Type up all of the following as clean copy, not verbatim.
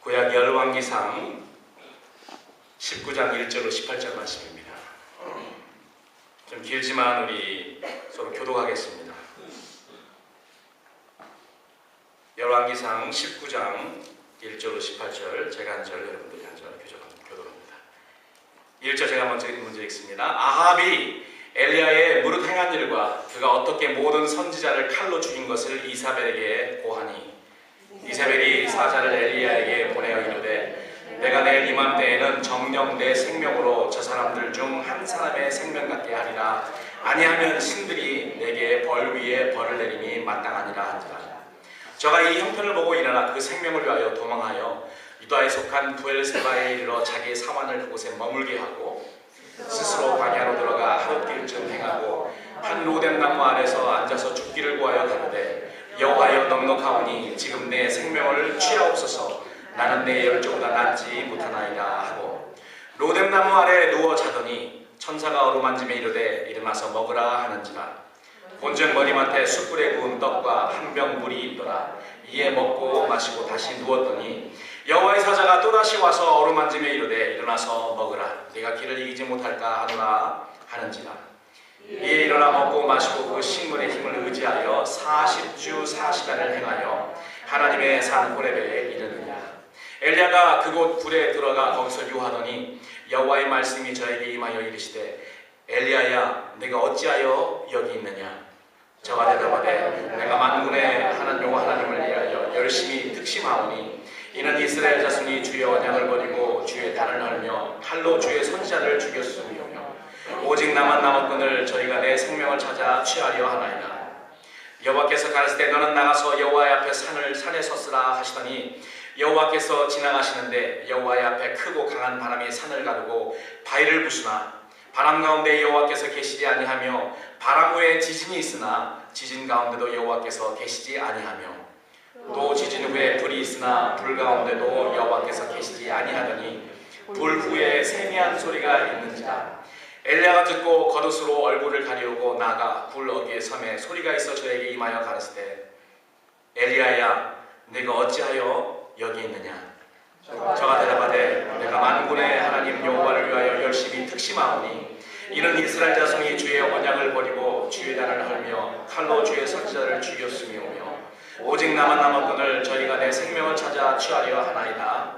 구약 열왕기상 19장 1절로 18절 말씀입니다. 좀 길지만 우리 서로 교독하겠습니다. 열왕기상 19장 1절로 18절, 제가 한 절, 여러분들이 한 절 교독합니다. 1절 제가 먼저 읽습니다. 아합이 엘리야의 무릇 행한 일과 그가 어떻게 모든 선지자를 칼로 죽인 것을 이사벨에게 고하니, 이사벨이 사자를 엘리야에게 보내어 이르되, 내가 내일 이맘때에는 정녕 내 생명으로 저 사람들 중 한 사람의 생명 같게 하리라. 아니하면 신들이 내게 벌 위에 벌을 내림이 마땅하니라 한지라. 저가 이 형편을 보고 일어나 그 생명을 위하여 도망하여 유다에 속한 부엘세바에 이르러 자기의 사환을 그곳에 머물게 하고, 스스로 광야로 들어가 하룻길쯤 행하고 한 로뎀 나무 아래서 앉아서 죽기를 구하여 가로되, 여호와여 넉넉하오니 지금 내 생명을 취하옵소서. 나는 내 열조보다 낫지 못하나이다 하고 로뎀 나무 아래 누워 자더니 천사가 어루만짐에 이르되, 일어나서 먹으라 하는지라. 본즉 머리맡에 숯불에 구운 떡과 한 병 물이 있더라. 이에 먹고 마시고 다시 누웠더니 여호와의 사자가 또다시 와서 어루만짐에 이르되, 일어나서 먹으라. 네가 길을 이기지 못할까 하노라 하는지라. 이에 일어나 먹고 마시고 그 식물의 힘을 의지하여 40주 40일을 행하여 하나님의 산 호렙에 이르느니라. 엘리야가 그곳 굴에 들어가 거기서 유하더니 여호와의 말씀이 저에게 임하여 이르시되, 엘리야야, 네가 어찌하여 여기 있느냐? 저가 대답하되, 내가 만군의 하나님 여호와 하나님을 위하여 열심히 특심하오니, 이는 이스라엘 자손이 주의 언약을 버리고 주의 단을 헐며 칼로 주의 선지자를 죽였으며 오직 나만 남았거늘 저희가 내 생명을 찾아 취하려 하나이다. 여호와께서 가르치되, 너는 나가서 여호와의 앞에 산에 섰으라 하시더니, 여호와께서 지나가시는데 여호와의 앞에 크고 강한 바람이 산을 가르고 바위를 부수나 바람 가운데 여호와께서 계시지 아니하며 바람 후에 지진이 있으나 지진 가운데도 여호와께서 계시지 아니하며 또 지진 후에 불이 있으나 불 가운데도 여호와께서 계시지 아니하더니 불 후에 세미한 소리가 있는지라. 엘리야가 듣고 겉옷으로 얼굴을 가리우고 나가 굴 어귀에 섬에 소리가 있어 저에게 임하여 가르치되, 엘리야야, 네가 어찌하여 여기 있느냐? 저가 대답하되, 내가 만군의 하나님 여호와를 위하여 열심히 특심하오니, 이는 이스라엘 자손이 주의 언약을 버리고 주의 단을 헐며 칼로 주의 선지자를 죽였음이오며 오직 나만 남았거늘 저희가 내 생명을 찾아 취하려 하나이다.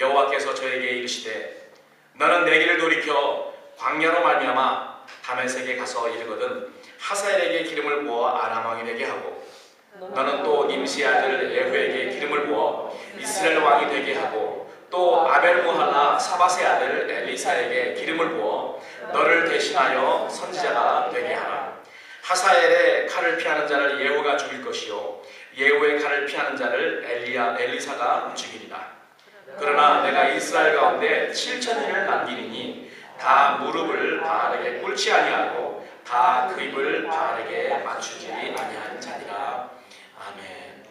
여호와께서 저에게 이르시되, 너는 내 길을 돌이켜 광야로 말미암아 다메섹에 가서 이르거든 하사엘에게 기름을 부어 아람 왕이 되게 하고, 너는 또 님시의 아들 예후에게 기름을 부어 이스라엘 왕이 되게 하고, 또 아벨무할라 사밧의 아들 엘리사에게 기름을 부어 너를 대신하여 선지자가 되게 하라. 하사엘의 칼을 피하는 자를 예후가 죽일 것이요 예후의 칼을 피하는 자를 엘리사가 죽이리라. 그러나 내가 이스라엘 가운데 7,000인을 남기리니 다 무릎을 바알에게 꿇지 아니하고 다 그 입을 바알에게 맞추지 아니한 자니라. 아멘.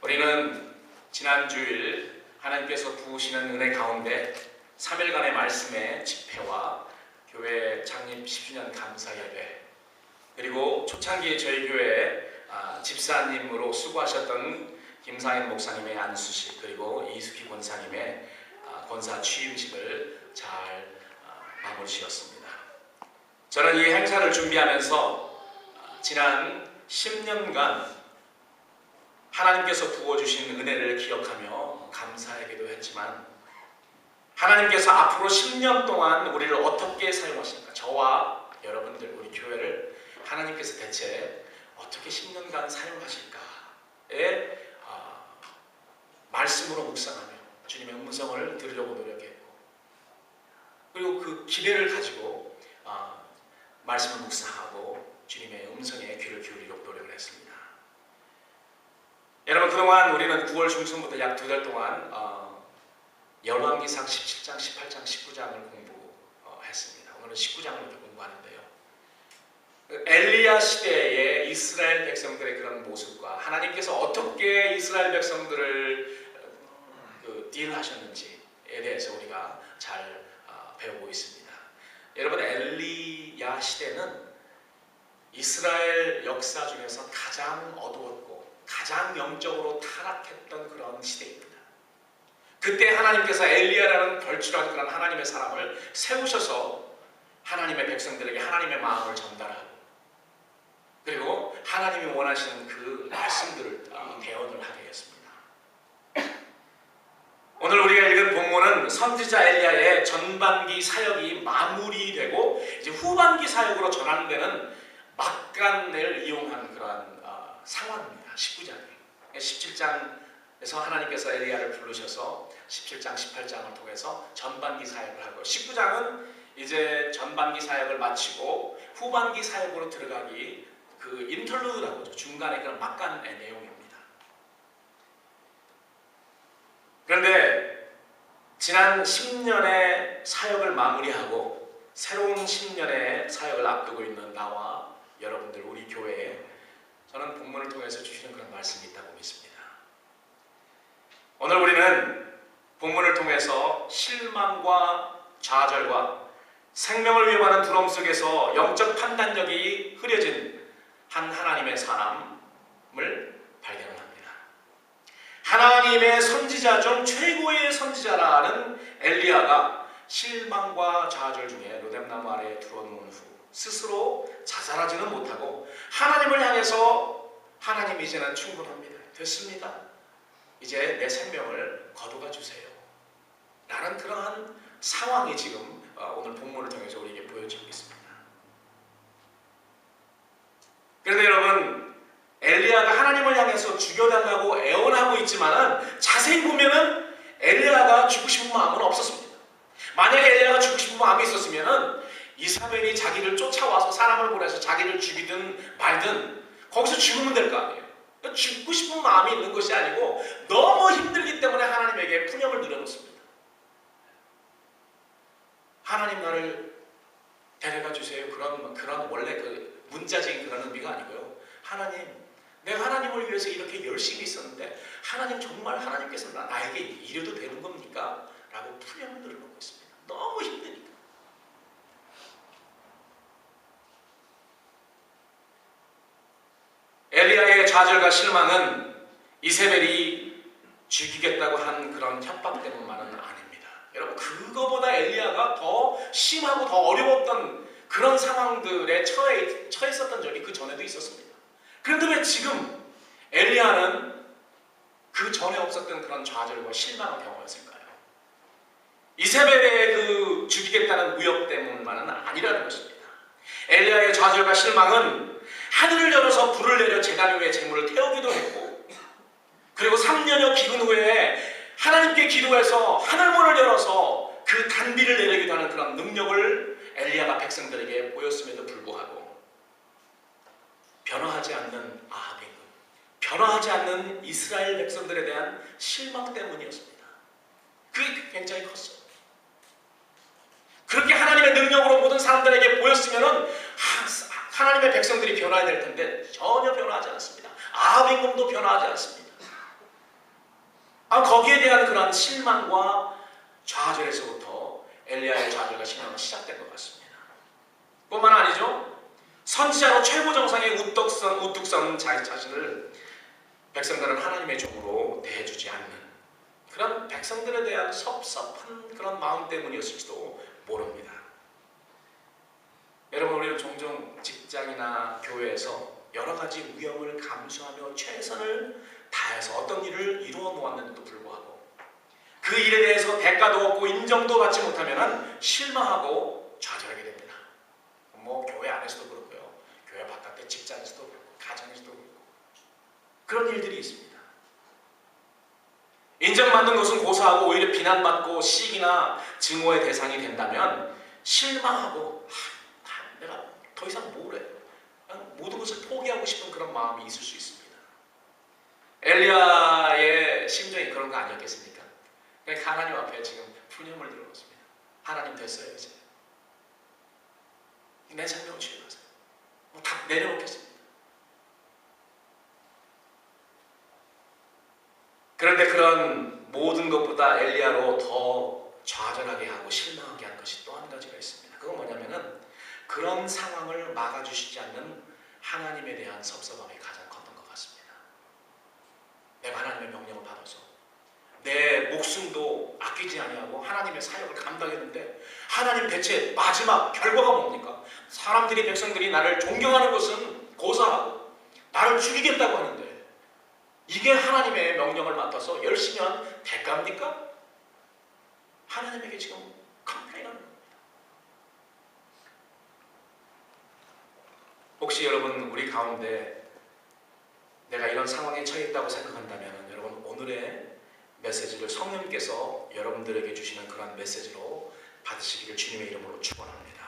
우리는 지난 주일 하나님께서 부으시는 은혜 가운데 3일간의 말씀의 집회와 교회 창립 10주년 감사 예배, 그리고 초창기에 저희 교회 집사님으로 수고하셨던 김상현 목사님의 안수식, 그리고 이숙희 권사님의 권사 취임식을 잘 마무리 지었습니다. 저는 이 행사를 준비하면서 지난 10년간 하나님께서 부어주신 은혜를 기억하며 감사하기도 했지만, 하나님께서 앞으로 10년 동안 우리를 어떻게 사용하실까, 저와 여러분들, 우리 교회를 하나님께서 대체 어떻게 10년간 사용하실까에 말씀으로 묵상하며 주님의 음성을 들으려고 노력했고, 그리고 그 기대를 가지고 말씀을 묵상하고 주님의 음성에 귀를 기울이려고 노력을 했습니다. 여러분, 그동안 우리는 9월 중순부터 약 2달 동안 열왕기상 17장, 18장, 19장을 공부했습니다. 오늘은 19장을 공부하는데요. 엘리야 시대의 이스라엘 백성들의 그런 모습과 하나님께서 어떻게 이스라엘 백성들을 딜하셨는지에 대해서 우리가 잘 배우고 있습니다. 여러분, 엘리야 시대는 이스라엘 역사 중에서 가장 어두웠고 가장 영적으로 타락했던 그런 시대입니다. 그때 하나님께서 엘리야라는 걸출한 그런 하나님의 사람을 세우셔서 하나님의 백성들에게 하나님의 마음을 전달하고, 그리고 하나님이 원하시는 그 말씀들을 대언을 하게 했습니다. 오늘 우리가 읽은 본문은 선지자 엘리야의 전반기 사역이 마무리되고 이제 후반기 사역으로 전환되는 막간을 이용한 그러한 상황입니다. 19장에 17장에서 하나님께서 엘리야를 부르셔서 17장, 18장을 통해서 전반기 사역을 하고, 19장은 이제 전반기 사역을 마치고 후반기 사역으로 들어가기, 그 인터루드라고 하죠. 중간에 그런 막간의 내용입니다. 그런데 지난 10년의 사역을 마무리하고 새로운 10년의 사역을 앞두고 있는 나와 여러분들, 우리 교회에 저는 본문을 통해서 주시는 그런 말씀이 있다고 믿습니다. 오늘 우리는 본문을 통해서 실망과 좌절과 생명을 위협하는 두려움 속에서 영적 판단력이 흐려진 한 하나님의 사람을 발견합니다. 하나님의 선지자 중 최고의 선지자라는 엘리야가 실망과 좌절 중에 로뎀나무 아래에 들어놓은 후 스스로 자살하지는 못하고 하나님을 향해서, 하나님 이제는 충분합니다, 됐습니다, 이제 내 생명을 거두어 주세요 라는 그러한 상황이 지금 오늘 본문을 통해서 우리에게 보여지고 있습니다. 그런데 여러분, 엘리야가 하나님을 향해서 죽여달라고 애원하고 있지만은 자세히 보면은 엘리야가 죽고 싶은 마음은 없었습니다. 만약에 엘리야가 죽고 싶은 마음이 있었으면은 이사벨이 자기를 쫓아와서 사람을 보내서 자기를 죽이든 말든 거기서 죽으면 될 거 아니에요. 죽고 싶은 마음이 있는 것이 아니고 너무 힘들기 때문에 하나님에게 푸념을 늘어놓습니다. 하나님 나를 데려가 주세요. 그런 원래 그 문자적인 그런 의미가 아니고요. 하나님, 내가 하나님을 위해서 이렇게 열심히 있었는데 하나님, 정말 하나님께서 나에게 이래도 되는 겁니까? 라고 푸념을 늘어놓고 있습니다. 너무 힘드니까. 엘리야의 좌절과 실망은 이세벨이 죽이겠다고 한 그런 협박 때문만은 아닙니다. 여러분, 그거보다 엘리야가 더 심하고 더 어려웠던 그런 상황들에 처했었던 적이 그 전에도 있었습니다. 그런데 왜 지금 엘리야는 그 전에 없었던 그런 좌절과 실망을 경험했을까요? 이세벨의 그 죽이겠다는 무역 때문만은 아니라는 것입니다. 엘리야의 좌절과 실망은 하늘을 열어서 불을 내려 제단 위에 재물을 태우기도 했고, 그리고 3년여 기근 후에 하나님께 기도해서 하늘문을 열어서 그 단비를 내리기도 하는 그런 능력을 엘리야가 백성들에게 보였음에도 불구하고 변화하지 않는 아합의 금, 변화하지 않는 이스라엘 백성들에 대한 실망 때문이었습니다. 그게 굉장히 컸어요. 그렇게 하나님의 능력으로 모든 사람들에게 보였으면은 하나님의 백성들이 변화해야 될 텐데 전혀 변화하지 않았습니다. 아합 임금도 변화하지 않습니다. 거기에 대한 그런 실망과 좌절에서부터 엘리야의 좌절과 실망은 시작된 것 같습니다. 뿐만 아니죠. 선지자로 최고 정상의 우뚝 선 자신을 백성들은 하나님의 종으로 대해주지 않는 그런 백성들에 대한 섭섭한 그런 마음 때문이었을지도 모릅니다. 여러분, 우리는 종종 직장이나 교회에서 여러 가지 위험을 감수하며 최선을 다해서 어떤 일을 이루어 놓았는데도 불구하고 그 일에 대해서 대가도 없고 인정도 받지 못하면 실망하고 좌절하게 됩니다. 뭐 교회 안에서도 그렇고요, 교회 바깥의 직장에서도 그렇고 가정에서도 그렇고 그런 일들이 있습니다. 인정받는 것은 고사하고 오히려 비난받고 시기나 증오의 대상이 된다면 실망하고 내가 더 이상 뭘 해? 모든 것을 포기하고 싶은 그런 마음이 있을 수 있습니다. 엘리야의 심정이 그런 거 아니었겠습니까? 그러니까 하나님 앞에 지금 푸념을 들어놓습니다. 하나님, 됐어요, 이제. 내 생명을 치유하세요. 다 내려놓겠습니다. 그런데 그런 모든 것보다 엘리야로 더 좌절하게 하고 실망하게 한 것이 또 한 가지가 있습니다. 그건 뭐냐면은 그런 상황을 막아주시지 않는 하나님에 대한 섭섭함이 가장 컸던 것 같습니다. 바뀌지 아니하고 하나님의 사역을 감당했는데 하나님 대체 마지막 결과가 뭡니까? 사람들이 백성들이 나를 존경하는 것은 고사하고 나를 죽이겠다고 하는데 이게 하나님의 명령을 맡아서 열심히 한 대가입니까? 하나님에게 지금 컴플레인하는 겁니다. 혹시 여러분 우리 가운데 내가 이런 상황에 처해 있다고 생각한다면 여러분 오늘의 메시지를 성령님께서 여러분들에게 주시는 그런 메시지로 받으시기를 주님의 이름으로 축원합니다.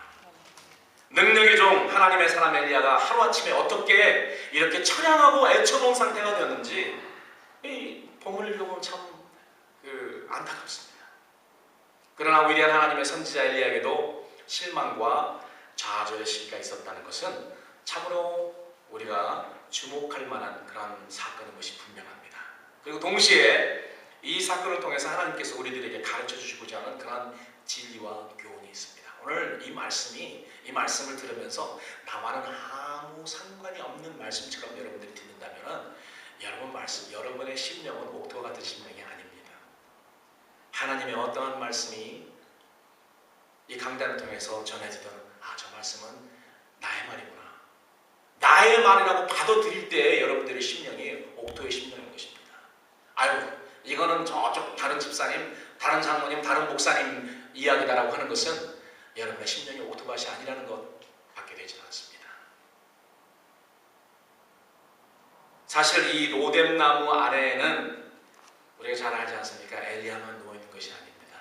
능력의 종 하나님의 사람 엘리야가 하루아침에 어떻게 이렇게 처량하고 애처로운 상태가 되었는지 이 본문을 읽어보면 참 안타깝습니다. 그러나 위대한 하나님의 선지자 엘리야에게도 실망과 좌절의 시기가 있었다는 것은 참으로 우리가 주목할 만한 그런 사건인 것이 분명합니다. 그리고 동시에 이 사건을 통해서 하나님께서 우리들에게 가르쳐 주시고자 하는 그런 진리와 교훈이 있습니다. 오늘 이 말씀을 들으면서 나와는 아무 상관이 없는 말씀처럼 여러분들이 듣는다면 여러분의 심령은 옥토와 같은 심령이 아닙니다. 하나님의 어떠한 말씀이 이 강단을 통해서 전해지던 저 말씀은 나의 말이구나. 나의 말이라고 받아들일 때 여러분들의 심령이 옥토의 심령인 것입니다. 이거는 저쪽 다른 집사님, 다른 장로님, 다른 목사님 이야기다라고 하는 것은 여러분의 심령이 옥토밭이 아니라는 것밖에 되지 않습니다. 사실 이 로뎀나무 아래에는 우리가 잘 알지 않습니까? 엘리야만 누워있는 것이 아닙니다.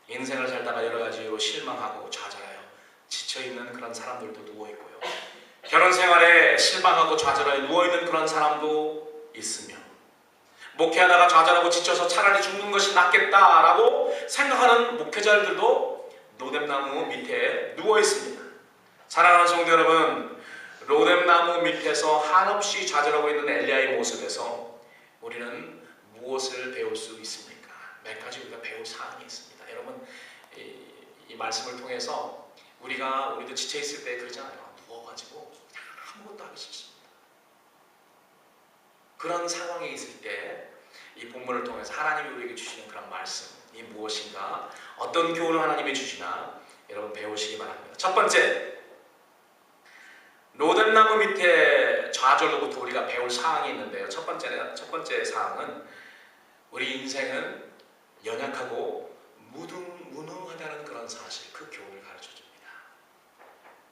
인생을 살다가 여러 가지 이유로 실망하고 좌절하여 지쳐있는 그런 사람들도 누워있고요. 결혼 생활에 실망하고 좌절하여 누워있는 그런 사람도 있으며 목회하다가 좌절하고 지쳐서 차라리 죽는 것이 낫겠다라고 생각하는 목회자들도 로뎀나무 밑에 누워있습니다. 사랑하는 성도 여러분, 로뎀나무 밑에서 한없이 좌절하고 있는 엘리야의 모습에서 우리는 무엇을 배울 수 있습니까? 몇 가지 우리가 배울 사항이 있습니다. 여러분, 이 말씀을 통해서 우리도 지쳐있을 때 그러잖아요. 누워가지고 아무것도 하기 싫습니다. 그런 상황에 있을 때 이 본문을 통해서 하나님이 우리에게 주시는 그런 말씀이 무엇인가, 어떤 교훈을 하나님이 주시나 여러분 배우시기 바랍니다. 첫 번째, 로뎀나무 밑에 좌절로부터 우리가 배울 사항이 있는데요. 첫 번째 사항은 우리 인생은 연약하고 무능하다는 그런 사실, 그 교훈을 가르쳐줍니다.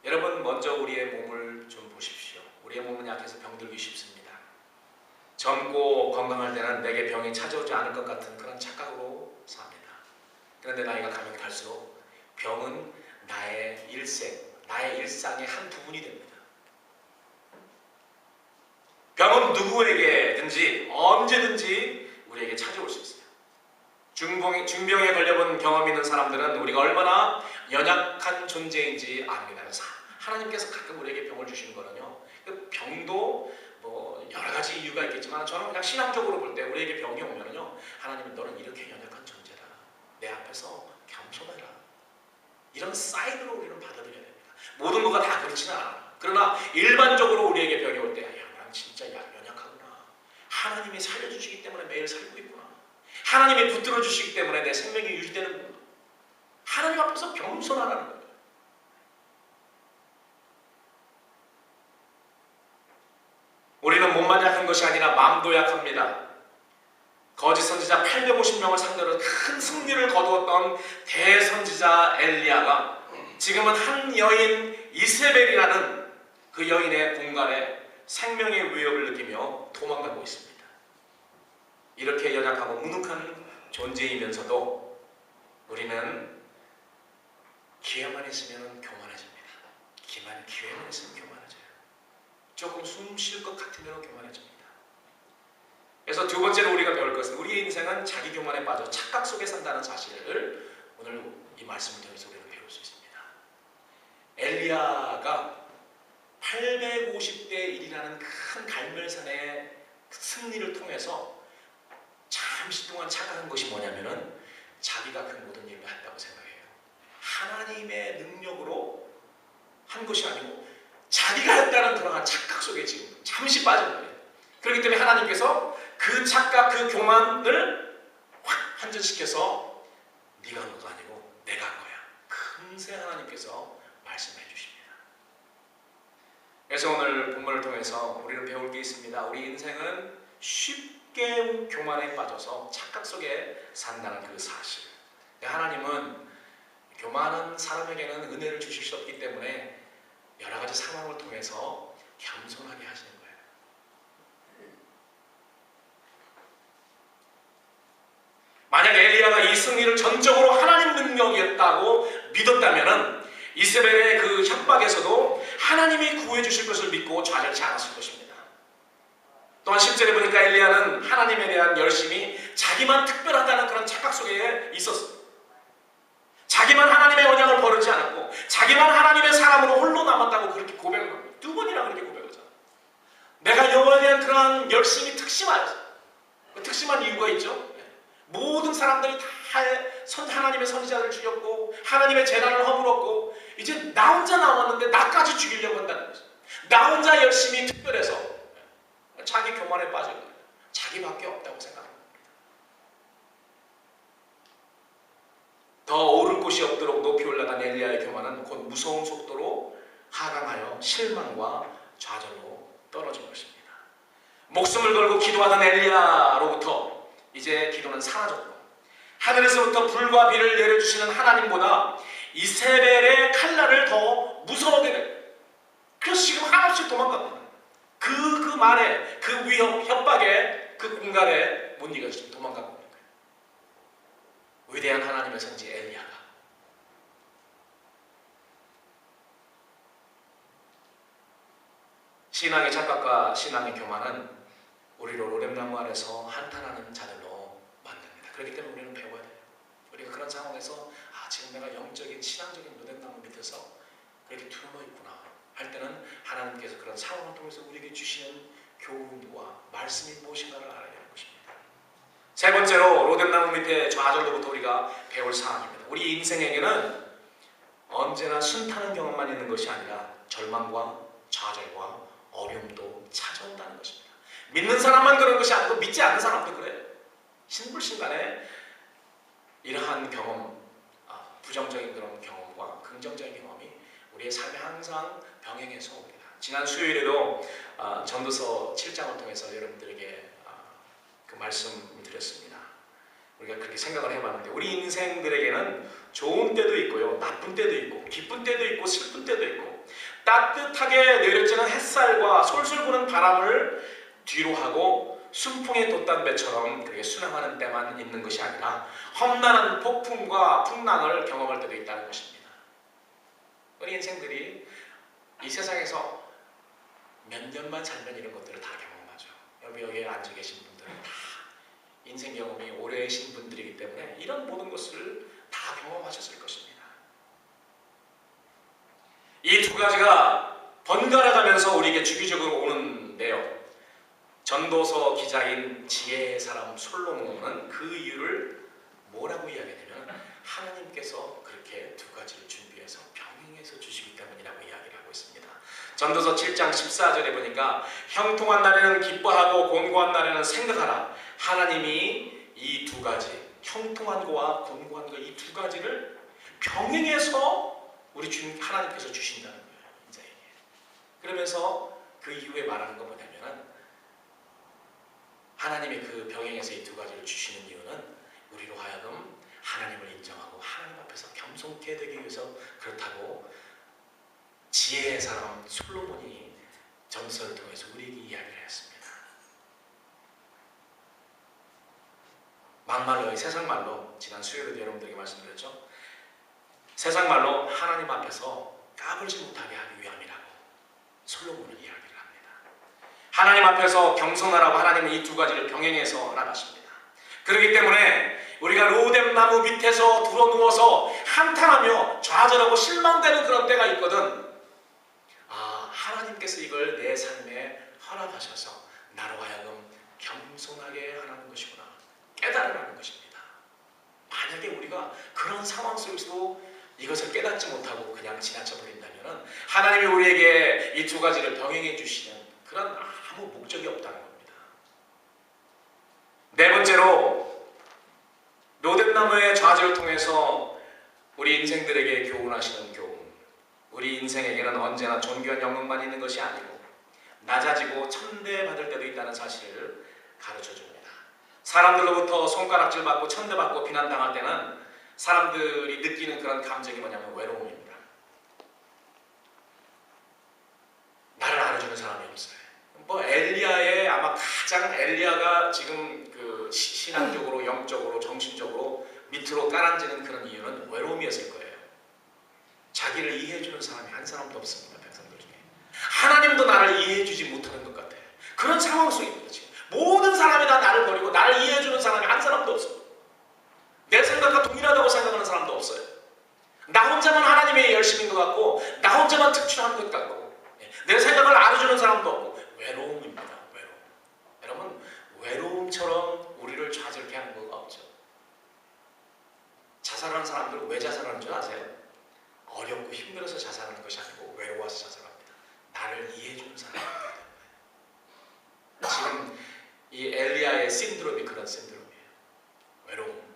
여러분 먼저 우리의 몸을 좀 보십시오. 우리의 몸은 약해서 병들기 쉽습니다. 젊고 건강할 때는 내게 병이 찾아오지 않을 것 같은 그런 착각으로 삽니다. 그런데 나이가 가면 갈수록 병은 나의 일상의 한 부분이 됩니다. 병은 누구에게든지 언제든지 우리에게 찾아올 수 있어요. 중병에 걸려본 경험이 있는 사람들은 우리가 얼마나 연약한 존재인지 압니다. 그래서 하나님께서 가끔 우리에게 병을 주시는 거는요, 그 병도 여러 가지 이유가 있겠지만 저는 그냥 신앙적으로 볼 때 우리에게 병이 오면요, 하나님은 너는 이렇게 연약한 존재다, 내 앞에서 겸손해라, 이런 사인으로 우리는 받아들여야 됩니다. 모든 거가 다 그렇지는 않아. 그러나 일반적으로 우리에게 병이 올 때 난 진짜 연약하구나, 하나님이 살려주시기 때문에 매일 살고 있구나, 하나님이 붙들어 주시기 때문에 내 생명이 유지되는구나, 하나님 앞에서 겸손하라는 거예요. 우리는 몸만 약한 것이 아니라 마음도 약합니다. 거짓 선지자 850명을 상대로 큰 승리를 거두었던 대선지자 엘리야가 지금은 한 여인 이세벨이라는 그 여인의 공간에 생명의 위협을 느끼며 도망가고 있습니다. 이렇게 연약하고 무능한 존재이면서도 우리는 기회만 있으면 교만해집니다. 기회만 있으면 교만해져요. 조금 숨 쉴 것 같으면 교만해집니다. 그래서 두 번째로 우리가 배울 것은 우리의 인생은 자기 교만에 빠져 착각 속에 산다는 사실을 오늘 이 말씀을 통해서 우리는 배울 수 있습니다. 엘리야가 850대 1이라는 큰 갈멜산의 승리를 통해서 잠시 동안 착각한 것이 뭐냐면은 자기가 그 모든 일을 했다고 생각해요. 하나님의 능력으로 한 것이 아니고 자기가 했다는 그러한 착각 속에 지금 잠시 빠진 거예요. 그렇기 때문에 하나님께서 그 착각, 그 교만을 확 환전시켜서 네가 한 것도 아니고 내가 한 거야. 금세 하나님께서 말씀해 주십니다. 그래서 오늘 본문을 통해서 우리는 배울 게 있습니다. 우리 인생은 쉽게 교만에 빠져서 착각 속에 산다는 그 사실. 하나님은 교만한 사람에게는 은혜를 주실 수 없기 때문에 여러 가지 상황을 통해서 겸손하게 하시는 거예요. 만약 엘리야가 이 승리를 전적으로 하나님 능력이었다고 믿었다면 이세벨의 그 협박에서도 하나님이 구해 주실 것을 믿고 좌절치 않았을 것입니다. 또한 10절에 보니까 엘리야는 하나님에 대한 열심이 자기만 특별하다는 그런 착각 속에 있었어요. 자기만 하나님의 언약을 버리지 않았고 자기만 하나님의 사람으로 홀로 남았다고 그렇게 고백을 합니다. 두 번이나 그렇게 고백하잖아요. 내가 여호와에 대한 그러한 열심이 특심하였어요. 특심한 이유가 있죠. 모든 사람들이 다 하나님의 선지자를 죽였고 하나님의 재단을 허물었고 이제 나 혼자 남았는데 나까지 죽이려고 한다는 거죠. 나 혼자 열심히 특별해서 자기 교만에 빠진 거예요. 자기밖에 없다고 생각합니다. 더 오를 곳이 없도록 높이 올라간 엘리야의 교만은 곧 무서운 속도로 하강하여 실망과 좌절로 떨어진 것입니다. 목숨을 걸고 기도하던 엘리야로부터 이제 기도는 사라졌고 하늘에서부터 불과 비를 내려주시는 하나님보다 이세벨의 칼날을 더 무서워하게 돼요. 그래서 지금 한없이 도망갑니다. 그 말에, 그 위협, 협박에, 그 공갈에 못 이겨서 지금 도망가고 있는 거예요. 위대한 하나님의 선지 엘리야가 신앙의 착각과 신앙의 교만은 우리를 로뎀나무 아래서 한탄하는 자들로 만듭니다. 그렇기 때문에 우리는 배워야 돼요. 우리가 그런 상황에서 지금 내가 영적인 신앙적인 로뎀나무 밑에서 그렇게 두려워 있구나 할 때는 하나님께서 그런 상황을 통해서 우리에게 주시는 교훈과 말씀이 무엇인가를 알아야 하는 것입니다. 세 번째로 로뎀나무 밑에 좌절로부터 우리가 배울 사항입니다. 우리 인생에게는 언제나 순탄한 경험만 있는 것이 아니라 절망과 좌절과 어려움도 찾아온다는 것입니다. 믿는 사람만 그런 것이 아니고 믿지 않는 사람도 그래요. 신불신간에 이러한 경험, 부정적인 그런 경험과 긍정적인 경험이 우리의 삶에 항상 병행해서 옵니다. 지난 수요일에도 전도서 7장을 통해서 여러분들에게 그 말씀을 드렸습니다. 우리가 그렇게 생각을 해봤는데 우리 인생들에게는 좋은 때도 있고요, 나쁜 때도 있고, 기쁜 때도 있고, 슬픈 때도 있고, 따뜻하게 내려지는 햇살과 솔솔 부는 바람을 뒤로 하고 순풍에 돋단 배처럼 그렇게 순항하는 때만 있는 것이 아니라 험난한 폭풍과 풍랑을 경험할 때도 있다는 것입니다. 우리 인생들이 이 세상에서 몇 년만 살면 이런 것들을 다 경험하죠. 여기에 앉아 계신 분들은 다 인생 경험이 오래신 분들이기 때문에 이런 모든 것을 다 경험하셨을 것입니다. 이 두 가지가 번갈아 가면서 우리에게 주기적으로 오는데요. 전도서 기자인 지혜의 사람 솔로몬은 그 이유를 뭐라고 이야기하냐면 하나님께서 그렇게 두 가지를 준비해서 병행해서 주시기 때문이라고 이야기를 하고 있습니다. 전도서 7장 14절에 보니까 형통한 날에는 기뻐하고 곤고한 날에는 생각하라. 하나님이 이 두 가지, 형통한 거와 곤고한 거 이 두 가지를 병행해서 우리 주님 하나님께서 주신다는 거예요. 인자에게. 그러면서 그 이후에 말하는 거 뭐냐면은 하나님의 그 병행해서 이 두 가지를 주시는 이유는 우리로 하여금 하나님을 인정하고 하나님 앞에서 겸손케 되기 위해서 그렇다고 지혜의 사람 솔로몬이 전설을 통해서 우리에게 이야기를 했습니다. 막말로, 세상 말로 지난 수요일에도 여러분들에게 말씀드렸죠. 세상 말로 하나님 앞에서 까불지 못하게 하기 위함이라고 솔로몬은 이야기를 합니다. 하나님 앞에서 겸손하라고 하나님은 이 두 가지를 병행해서 나가십니다. 그렇기 때문에 우리가 로뎀나무 밑에서 드러누워서 한탄하며 좌절하고 실망되는 그런 때가 있거든. 하나님께서 이걸 내 삶에 허락하셔서 나로 하여금 겸손하게 하라는 것이구나 깨달으라는 것입니다. 만약에 우리가 그런 상황 속에서도 이것을 깨닫지 못하고 그냥 지나쳐 버린다면 하나님이 우리에게 이 두 가지를 병행해 주시는 그런 아무 목적이 없다는 겁니다. 네 번째로 로뎀나무의 좌절 좌절을 통해서 우리 인생들에게 교훈하시는 교훈, 우리 인생에게는 언제나 존귀한 영광만 있는 것이 아니고 낮아지고 천대받을 때도 있다는 사실을 가르쳐줍니다. 사람들로부터 손가락질 받고 천대받고 비난당할 때는 사람들이 느끼는 그런 감정이 뭐냐면 외로움입니다. 나를 알아주는 사람이 없어요. 뭐 엘리야의 아마 가장 엘리야가 지금 그 신앙적으로, 영적으로, 정신적으로 밑으로 깔아앉는 그런 이유는 외로움이었을 거예요. 자기를 이해해주는 사람이 한 사람도 없습니다. 백성들 중에. 하나님도 나를 이해해주지 못하는 것 같아요. 그런 상황 속입니다. 지금 모든 사람이 다 나를 버리고 나를 이해해주는 사람이 한 사람도 없습니다. 내 생각과 동일하다고 생각하는 사람도 없어요. 나 혼자만 하나님의 열심인 것 같고 나 혼자만 특출한 것 같고 내 생각을 알아주는 사람도 없고 외로움입니다. 외로움. 여러분 외로움처럼 우리를 좌절케 하는 거가 없죠. 자살하는 사람들은 왜 자살하는 줄 아세요? 어렵고 힘들어서 자살하는 것이 아니고 외로워서 자살합니다. 나를 이해해주는 사람이 없기 때문에. 지금 이 엘리야의 신드롬이 그런 신드롬이에요. 외로움.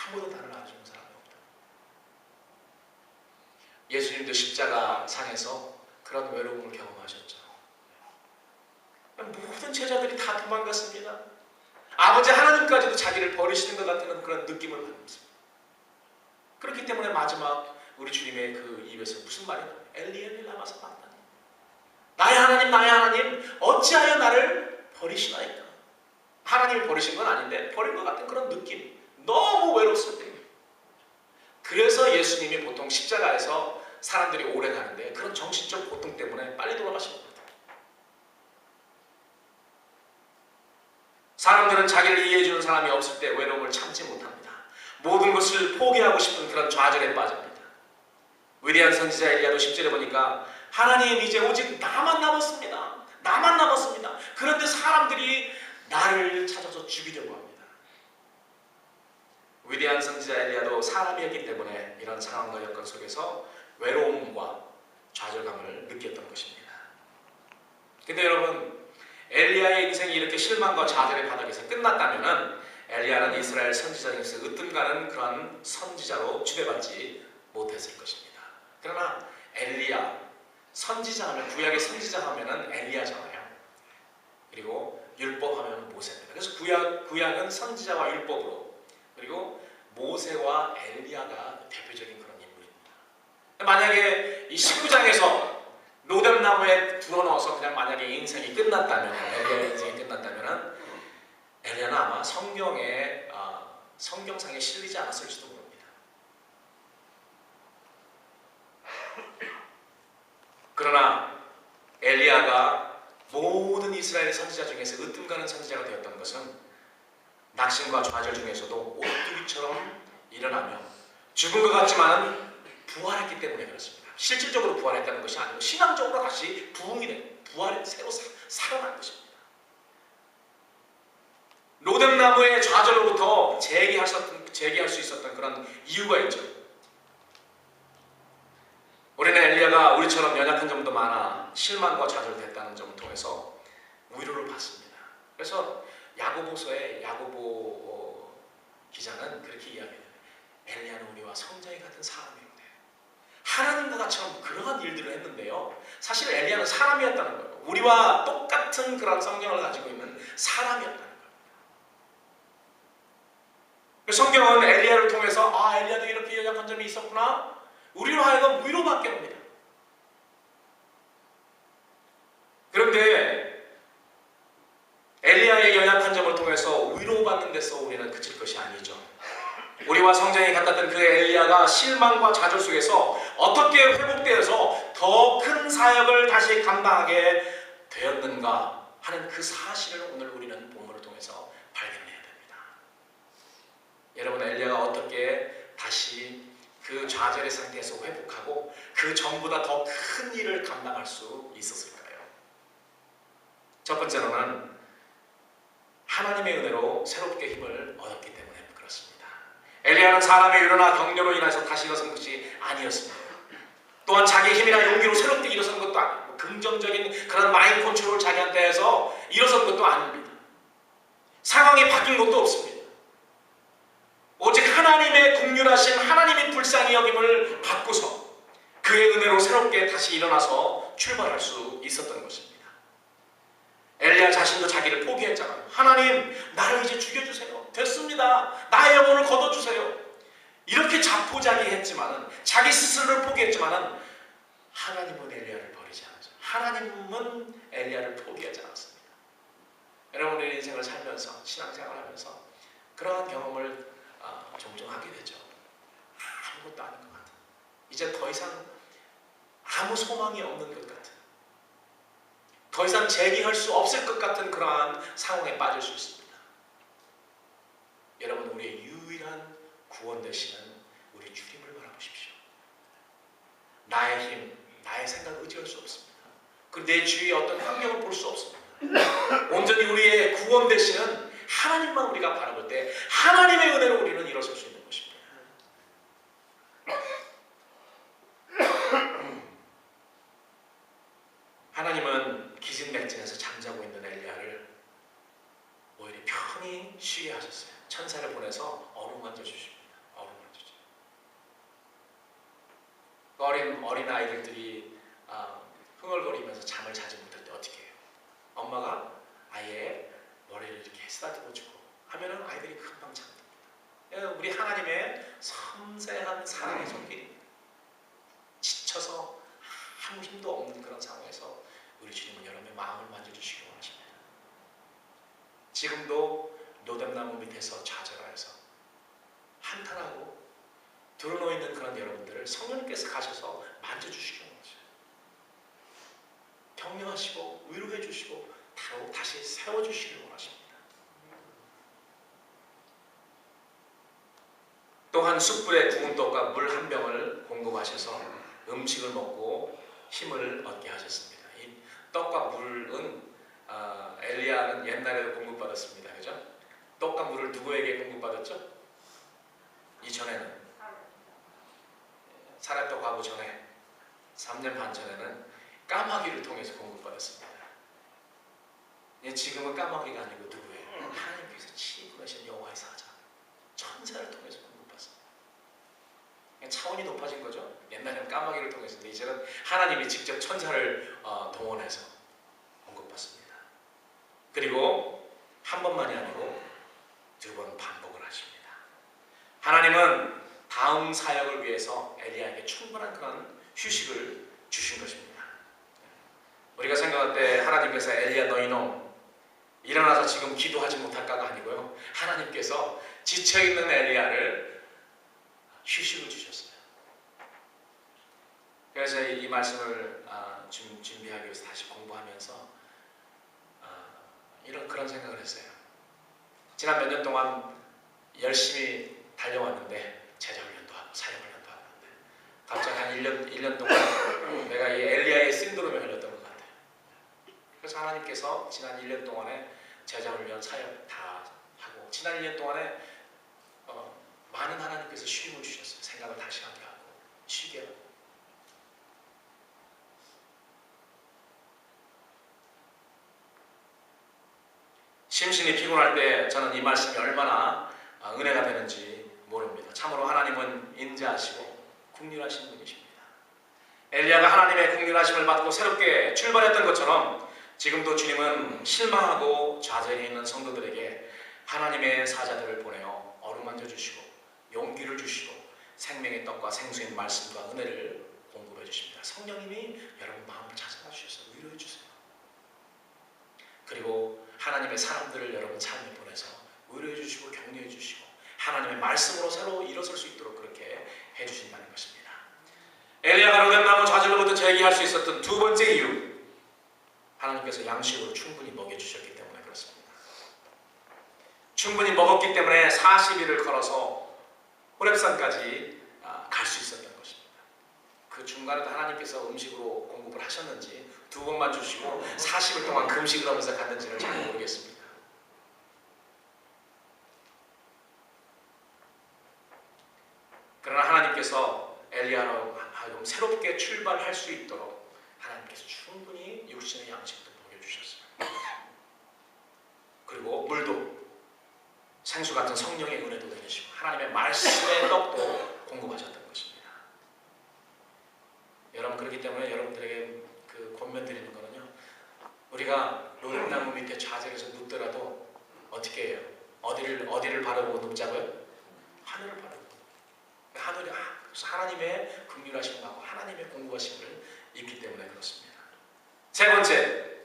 아무도 나를 알아주는 사람이 없다. 예수님도 십자가 상에서 그런 외로움을 경험하셨죠. 모든 제자들이 다 도망갔습니다. 아버지 하나님까지도 자기를 버리시는 것 같은 그런 느낌을 받습니다. 그렇기 때문에 마지막 우리 주님의 그 입에서 무슨 말이 나와요? 엘리 엘리 라마 사박다니. 나의 하나님 나의 하나님 어찌하여 나를 버리시나이까. 하나님이 버리신 건 아닌데 버린 것 같은 그런 느낌. 너무 외롭을 때. 그래서 예수님이 보통 십자가에서 사람들이 오래 가는데 그런 정신적 고통 때문에 빨리 돌아가신 겁니다. 사람들은 자기를 이해해주는 사람이 없을 때 외로움을 참지 못합니다. 모든 것을 포기하고 싶은 그런 좌절에 빠집니다. 위대한 선지자 엘리야도 10절에 보니까 하나님 이제 오직 나만 남았습니다. 나만 남았습니다. 그런데 사람들이 나를 찾아서 죽이려고 합니다. 위대한 선지자 엘리야도 사람이었기 때문에 이런 상황과 여건 속에서 외로움과 좌절감을 느꼈던 것입니다. 근데 여러분 엘리야의 인생이 이렇게 실망과 좌절의 바닥에서 끝났다면 엘리야는 이스라엘 선지자 중에서 으뜸가는 그런 선지자로 추대받지 못했을 것입니다. 그러나 엘리야 선지자 하면 구약의 선지자 하면은 엘리야잖아요. 그리고 율법 하면 모세입니다. 그래서 구약은 선지자와 율법으로 그리고 모세와 엘리야가 대표적인 그런 인물입니다. 만약에 이 19장에서 로뎀나무에 불어넣어서 그냥 만약에 인생이 끝났다면 엘리야의 인생이 끝났다면 엘리야는 아마 성경상에 실리지 않았을지도 모릅니다. 그러나 엘리야가 모든 이스라엘 선지자 중에서 으뜸가는 선지자가 되었던 것은 낙심과 좌절 중에서도 오뚜기처럼 일어나며 죽은 것 같지만 부활했기 때문에 그렇습니다. 실질적으로 부활했다는 것이 아니고 신앙적으로 다시 부흥이 된 부활에 새로 살아난 것입니다. 로뎀나무의 좌절로부터 재기할 수 있었던 그런 이유가 있죠. 우리는 엘리야가 우리처럼 연약한 점도 많아 실망과 좌절됐다는 점을 통해서 위로를 받습니다. 그래서 야고보서의 야고보 기자는 그렇게 이야기해요. 엘리야는 우리와 성장이 같은 사람이었는데 하나님과 같이처럼 그러한 일들을 했는데요. 사실 엘리야는 사람이었다는 거예요. 우리와 똑같은 그런 성경을 가지고 있는 사람이었다는 거예요. 성경은 엘리야를 통해서 엘리야도 이렇게 연약한 점이 있었구나. 우리로 하여금 위로받게 합니다. 그런데 엘리야의 연약한 점을 통해서 위로받는 데서 우리는 그칠 것이 아니죠. 우리와 성장이 같았던 그 엘리야가 실망과 좌절 속에서 어떻게 회복되어서 더 큰 사역을 다시 감당하게 되었는가 하는 그 사실을 오늘 우리는 본문을 통해서 발견해야 됩니다. 여러분 엘리야가 어떻게 다시 그 좌절의 상태에서 회복하고 그 전보다 더 큰 일을 감당할 수 있었을까요? 첫 번째로는 하나님의 은혜로 새롭게 힘을 얻었기 때문에 그렇습니다. 엘리야는 사람의 위로나 격려로 인해서 다시 일어선 것이 아니었습니다. 또한 자기 힘이나 용기로 새롭게 일어선 것도 아니고 긍정적인 그런 마인드 컨트롤을 자기한테 해서 일어선 것도 아닙니다. 상황이 바뀐 것도 없습니다. 오직 하나님의 다시 일어나서 출발할 수 있었던 것입니다. 엘리야 자신도 자기를 포기했잖아요. 하나님, 나를 이제 죽여주세요. 됐습니다. 나의 영혼을 거둬주세요. 이렇게 자포자기했지만은, 자기 스스로를 포기했지만은 하나님은 엘리야를 버리지 않았어요. 하나님은 엘리야를 포기하지 않았습니다. 여러분의 인생을 살면서, 신앙생활하면서 그러한 경험을 종종 하게 되죠. 아무것도 아닌 것 같아요. 이제 더 이상 아무 소망이 없는 것 같은, 더 이상 재기할 수 없을 것 같은 그러한 상황에 빠질 수 있습니다. 여러분, 우리의 유일한 구원 되시는 우리 주님을 바라보십시오. 나의 힘, 나의 생각 의지할 수 없습니다. 그리고 내 주위의 어떤 환경을 볼 수 없습니다. 온전히 우리의 구원 되시는 하나님만 우리가 바라볼 때 하나님의 은혜로 우리는 일어설 수 있는 것입니다. 하나님은 기진맥진해서 잠자고 있는 엘리야를 오히려 편히 쉬게 하셨어요. 천사를 보내서 어루만져 주십니다. 어루만져 주십니다. 어린 아이들이 흥얼거리면서 잠을 자지 못할 때 어떻게 해요? 엄마가 아이의 머리를 이렇게 쓰다듬어 주고 하면은 아이들이 금방 잠듭니다. 우리 하나님의 섬세한 사랑의 손길입니다. 지쳐서 아무 힘도 없는 그런 상황에서 우리 주님은 여러분의 마음을 만져주시기 원하십니다. 지금도 노뎀나무 밑에서 좌절하여서 한탄하고 드러누워 있는 그런 여러분들을 성령님께서 가셔서 만져주시기 원하십니다. 격려하시고 위로해 주시고 다시 세워주시길 원하십니다. 또한 숯불에 구운 떡과 물 한 병을 공급하셔서 음식을 먹고 힘을 얻게 하셨습니다. 이 떡과 물은 엘리야는 옛날에도 공급받았습니다. 그죠? 떡과 물을 누구에게 공급받았죠? 이전에는 사렙떡 과부 전에 3년 반 전에는 까마귀를 통해서 공급받았습니다. 지금은 까마귀가 아니고 누구예요? 하나님께서 치부하신 여호와의 사자 천사를 통해서 공급받습니다. 차원이 높아진 거죠. 옛날에는 까마귀를 통해서, 이제는 하나님이 직접 천사를 동원해서 공급받습니다. 그리고 한 번만이 아니고 2번 반복을 하십니다. 하나님은 다음 사역을 위해서 엘리야에게 충분한 그런 휴식을 주신 것입니다. 우리가 생각할 때 하나님께서 엘리야 너 이놈 일어나서 지금 기도하지 못할까가 아니고요. 하나님께서 지쳐있는 엘리야를 휴식을 주셨어요. 그래서 이 말씀을 준비하기 위해서 다시 공부하면서 그런 생각을 했어요. 지난 몇 년 동안 열심히 달려왔는데 제자훈련도 하고 사역훈련도 하고 하는데 갑자기 한 1년 동안 내가 이 엘리야의 신드롬에 걸렸던 것 같아요. 그래서 하나님께서 지난 1년 동안에 제자훈련 사역 다 하고 지난 1년 동안에 많은 하나님께서 쉼을 주셨어요. 생각을 다시 하게 하고 쉬게 하고. 심신이 피곤할 때 저는 이 말씀이 얼마나 은혜가 되는지 모릅니다. 참으로 하나님은 인자하시고 긍휼하신 분이십니다. 엘리야가 하나님의 긍휼하심을 받고 새롭게 출발했던 것처럼 지금도 주님은 실망하고 좌절해 있는 성도들에게 하나님의 사자들을 보내어 어루만져 주시고 용기를 주시고 생명의 떡과 생수인 말씀과 은혜를 공급해 주십니다. 성령님이 여러분 마음을 찾아가 주셔서 위로해 주세요. 그리고 하나님의 사람들을 여러분 삶에 보내서 위로해 주시고 격려해 주시고 하나님의 말씀으로 새로 일어설 수 있도록 그렇게 해주신다는 것입니다. 엘리야가 로뎀나무 좌절로부터 재기할 수 있었던 두 번째 이유, 하나님께서 양식으로 충분히 먹여주셨기 때문에 그렇습니다. 충분히 먹었기 때문에 40일을 걸어서 호렙산까지 갈 수 있었던 것입니다. 그 중간에도 하나님께서 음식으로 공급을 하셨는지 2번만 주시고 40일 동안 금식을 하면서 갔는지는 잘 모르겠습니다. 그러나 하나님께서 엘리야로 하여금 새롭게 출발할 수 있도록 하나님께서 충분히 육신의 양식도 먹여주셨어요. 그리고 물도 생수 같은 성령의 은혜도 내리시고 하나님의 말씀의 떡도 공급하셨던 것입니다. 여러분, 그렇기 때문에 여러분들의 자리에서 눕더라도 어떻게 해요? 어디를 바라보고 눕자고요? 하늘을 바라보고. 그래서 하나님의 긍휼하심하고 하나님의 공부하심을 입기 때문에 그렇습니다. 세 번째,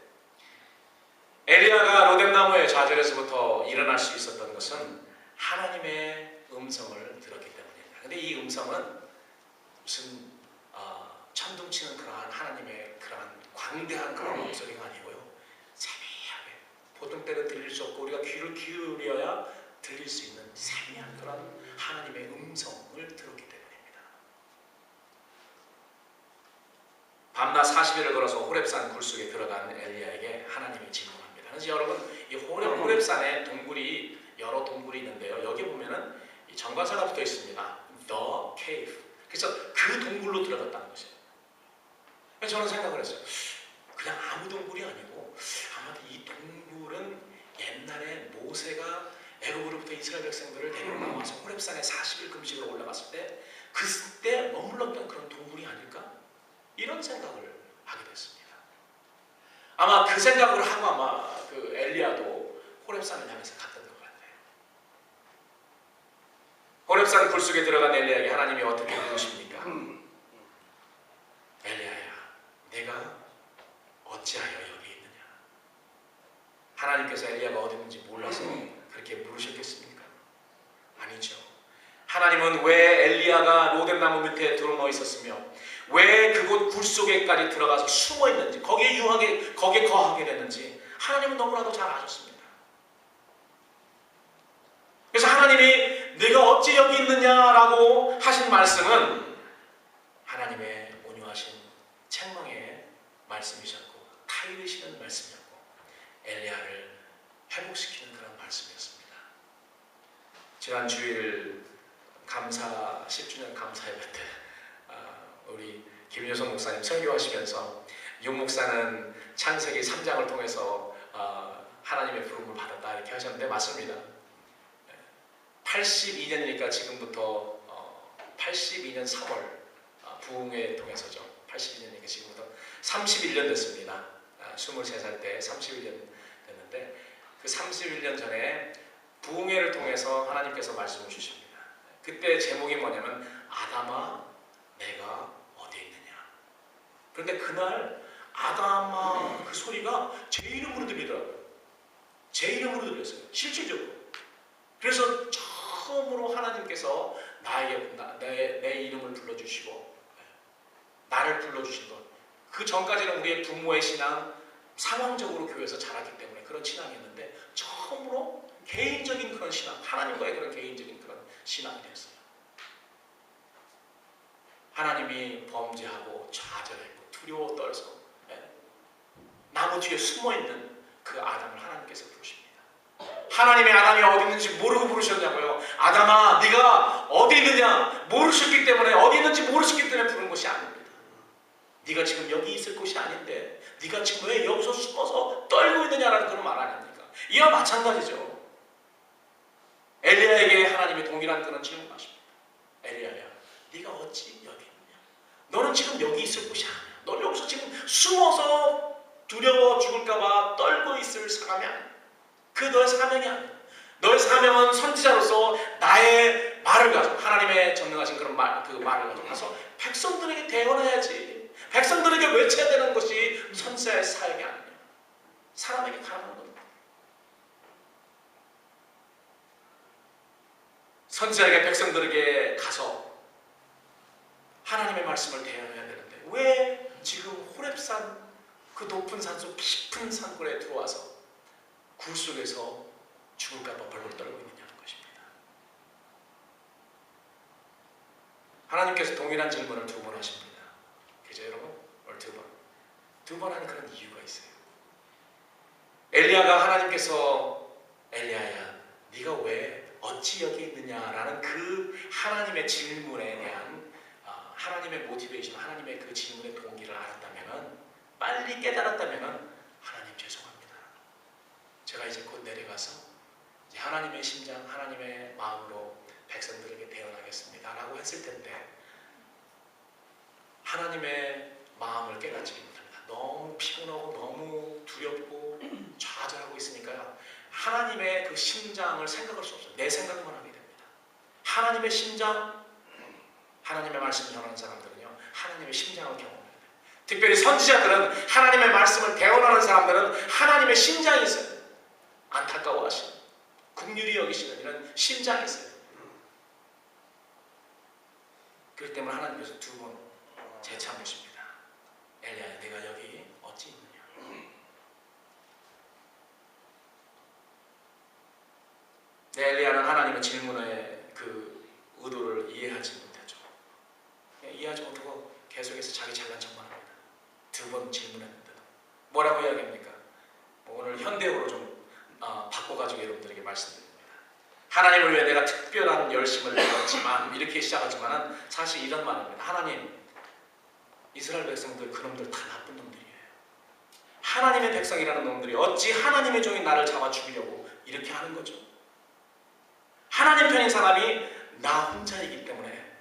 엘리야가 로뎀나무의 좌절에서부터 일어날 수 있었던 것은 하나님의 음성을 들었기 때문입니다. 근데 이 음성은 무슨 천둥치는 그러한 하나님의 그러한 광대한 그런 목소리가 아니고요, 세미하게, 보통 때는 들릴 수 없고 우리가 귀를 기울여야 들릴 수 있는 세미한 그런 하나님의 음성을 들었기 때문입니다. 밤낮 40일을 걸어서 호렙산 굴속에 들어간 엘리야에게 하나님이 질문합니다. 그래서 여러분, 이 호렙산에 동굴이 여러 동굴이 있는데요, 여기 보면은 이 정관사가 붙어 있습니다. The cave. 그래서 그 동굴로 들어갔다는 것이에요. 그래서 저는 생각을 했어요. 그냥 아무 동굴이 아니고 아마도 이 동굴은 옛날에 모세가 애굽으로부터 이스라엘 백성들을 데리고 나와서 호렙산에 40일 금식으로 올라갔을 때 그때 머물렀던 그런 동굴이 아닐까? 이런 생각을 하게 됐습니다. 아마 그 생각을 하고 아마 그 엘리야도 호렙산을 향해서 갔던 것 같아요. 호렙산 굴속에 들어간 엘리야에게 하나님이 어떻게 물으십니까? 엘리야야, 내가 어찌하여 여기 있느냐? 하나님께서 엘리야가 어디 있는지 몰라서 그렇게 물으셨겠습니까? 아니죠. 하나님은 왜 엘리야가 로뎀나무 밑에 들어누워 있었으며 왜 그곳 굴속에까지 들어가서 숨어 있는지, 거기에 거하게 됐는지 하나님은 너무나도 잘 아셨습니다. 그래서 하나님이 내가 어찌 여기 있느냐라고 하신 말씀은 하나님의 온유하신 책망의 말씀이셨고 타이르시는 말씀이었고 엘리야를 회복시키는 그런 말씀이었습니다. 지난 주일 감사 10주년 감사 예배 때 우리 김효성 목사님 설교하시면서 윤 목사는 창세기 3장을 통해서 하나님의 부름을 받았다 이렇게 하셨는데 맞습니다. 82년이니까 지금부터 82년 3월 부흥회 통해서죠. 82년이니까 지금부터 31년 됐습니다. 23살 때 31년 됐는데 그 31년 전에 부흥회를 통해서 하나님께서 말씀을 주십니다. 그때 제목이 뭐냐면 아담아 내가 어디에 있느냐. 그런데 그날 아담아 그 소리가 제 이름으로 들리더라고요. 제 이름으로 들렸어요. 실질적으로. 그래서 처음으로 하나님께서 나에게 내 이름을 불러주시고 나를 불러주신 것. 그 전까지는 우리의 부모의 신앙, 상황적으로 교회에서 자랐기 때문에 그런 신앙이었는데 처음으로 개인적인 그런 신앙, 하나님과의 그런 개인적인 그런 신앙이 됐어요. 하나님이 범죄하고 좌절했고 두려워 떨어서 나무 뒤에 숨어있는 그 아담을 하나님께서 부르십니다. 하나님의 아담이 어디 있는지 모르고 부르셨냐고요. 아담아 네가 어디 있느냐 모르셨기 때문에, 어디 있는지 모르셨기 때문에 부른 것이 아닙니다. 네가 지금 여기 있을 곳이 아닌데 네가 지금 왜 여기서 숨어서 떨고 있느냐라는 그런 말 아닙니까? 이와 마찬가지죠. 엘리야에게 하나님이 동일한 그런 질문하십니다. 엘리야야 네가 어찌 여기 있느냐? 너는 지금 여기 있을 곳이 아니야. 너는 여기서 지금 숨어서 두려워 죽을까봐 떨고 있을 사람이 아니야. 그 너의 사명이 아니야. 너의 사명은 선지자로서 나의 말을 가지고 하나님의 전능하신 그런 그 말을 가지고 가서 백성들에게 대언해야지. 백성들에게 외쳐야 되는 것이 선지자의 사역이 아니냐. 사람에게 가는 겁니다. 선지자에게 백성들에게 가서 하나님의 말씀을 대언해야 되는데 왜 지금 호렙산 그 높은 산속 깊은 산골에 들어와서 굴 속에서 죽을까봐 벌벌 떨고 있느냐는 것입니다. 하나님께서 동일한 질문을 두 번 하십니다. 그죠 여러분? 오늘 두 번. 두 번 하는 그런 이유가 있어요. 엘리야가 하나님께서 엘리야야 네가 왜 어찌 여기 있느냐라는 그 하나님의 질문에 대한 하나님의 모티베이션, 하나님의 그 질문의 동기를 알았다면, 빨리 깨달았다면 하나님 죄송합니다. 제가 이제 곧 내려가서 이제 하나님의 심장, 하나님의 마음으로 백성들에게 대언하겠습니다 라고 했을 텐데 하나님의 마음을 깨닫지 못합니다. 너무 피곤하고 너무 두렵고 좌절하고 있으니까요. 하나님의 그 심장을 생각할 수 없어요. 내 생각만 하게 됩니다. 하나님의 심장, 하나님의 말씀을 전하는 사람들은요, 하나님의 심장을 경험해요. 특별히 선지자들은, 하나님의 말씀을 대언하는 사람들은 하나님의 심장이 있어요. 안타까워하시는, 긍휼히 여기시는 이런 심장이 있어요. 그렇기 때문에 하나님께서 두 번 재창하십니다. 엘리야야, 내가 여기 어찌 있느냐? 엘리야는 하나님의 질문의 그 의도를 이해하지 못했죠. 이해하지 못하고 계속해서 자기 잘난 척만 합니다. 두 번 질문했는데도 뭐라고 이야기합니까? 오늘 현대어로 좀 바꿔가지고 여러분들에게 말씀드립니다. 하나님을 위해 내가 특별한 열심을 내었지만, 이렇게 시작하지만 사실 이런 말입니다. 하나님, 이스라엘 백성들 그놈들 다 나쁜 놈들이에요. 하나님의 백성이라는 놈들이 어찌 하나님의 종인 나를 잡아 죽이려고 이렇게 하는 거죠. 하나님 편인 사람이 나 혼자이기 때문에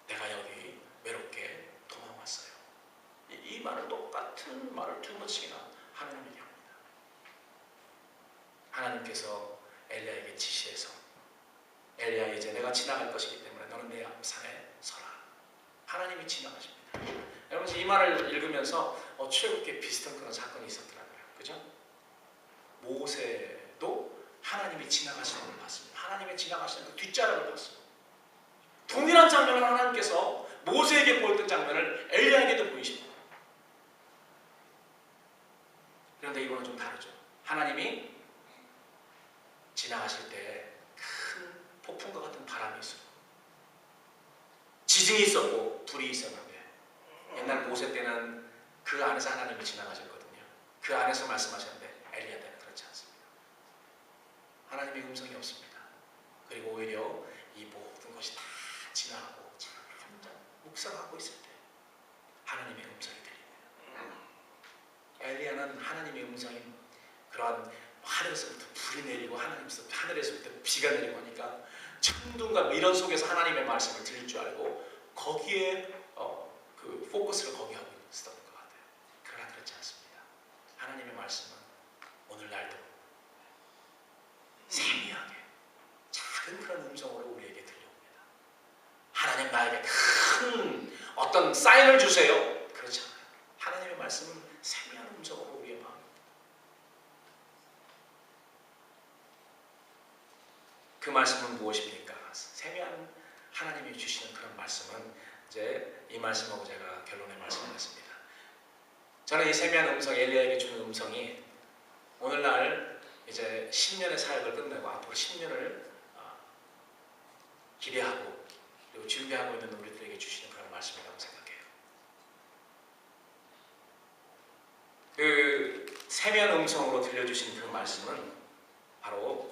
내가 여기 외롭게 도망왔어요. 이 말을, 똑같은 말을 두 번씩이나 하나님에게 합니다. 하나님께서 엘리야에게 지시해서, 엘리야, 이제 내가 지나갈 것이기 때문에 너는 내 앞산에 서라. 하나님이 지나가십니다. 여러분, 이 말을 읽으면서 최근에 비슷한 그런 사건이 있었더라고요. 그죠? 모세도 하나님이 지나가시는 걸 봤습니다. 하나님의 지나가시는 그 뒷자락을 봤어요. 동일한 장면을 하나님께서 모세에게 보였던 장면을 엘리야에게도 보이십니다. 그런데 이거는 좀 다르죠. 하나님이 지나가실 때 큰 폭풍과 같은 바람이 있었고, 지진이 있었고, 불이 있었는데, 옛날 모세 때는 그 안에서 하나님이 지나가셨거든요. 그 안에서 말씀하셨는데, 엘리야 때는 그렇지 않습니다. 하나님의 음성이 없습니다. 그리고 오히려 이 모든 것이 다 지나가고 혼자 묵상하고 있을 때 하나님의 음성이 들립니다. 엘리야는 하나님의 음성이 그러한 하늘에서부터 불이 내리고 하늘에서부터 비가 내리고 하니까 천둥과 이런 속에서 하나님의 말씀을 들을 줄 알고 거기에 그 포커스를 거기 하고 있었던 것 같아요. 그러나 그렇지 않습니다. 하나님의 말씀은 오늘날도 세미하게 작은 그런 음성으로 우리에게 들려옵니다. 하나님 나에게 큰 어떤 사인을 주세요. 그렇지 않아요. 하나님의 말씀은 세미한 음성으로 우리의 마음, 그 말씀은 무엇입니까? 세미한 하나님이 주시는 그런 말씀은 이제 이 말씀하고 제가 결론의 말씀을 했습니다. 저는 이 세미한 음성, 엘리야에게 주는 음성이 오늘날 이제 10년의 사역을 끝내고 앞으로 10년을 기대하고 그리고 준비하고 있는 우리들에게 주시는 그런 말씀이라고 생각해요. 그 세미한 음성으로 들려주신 그 말씀은 바로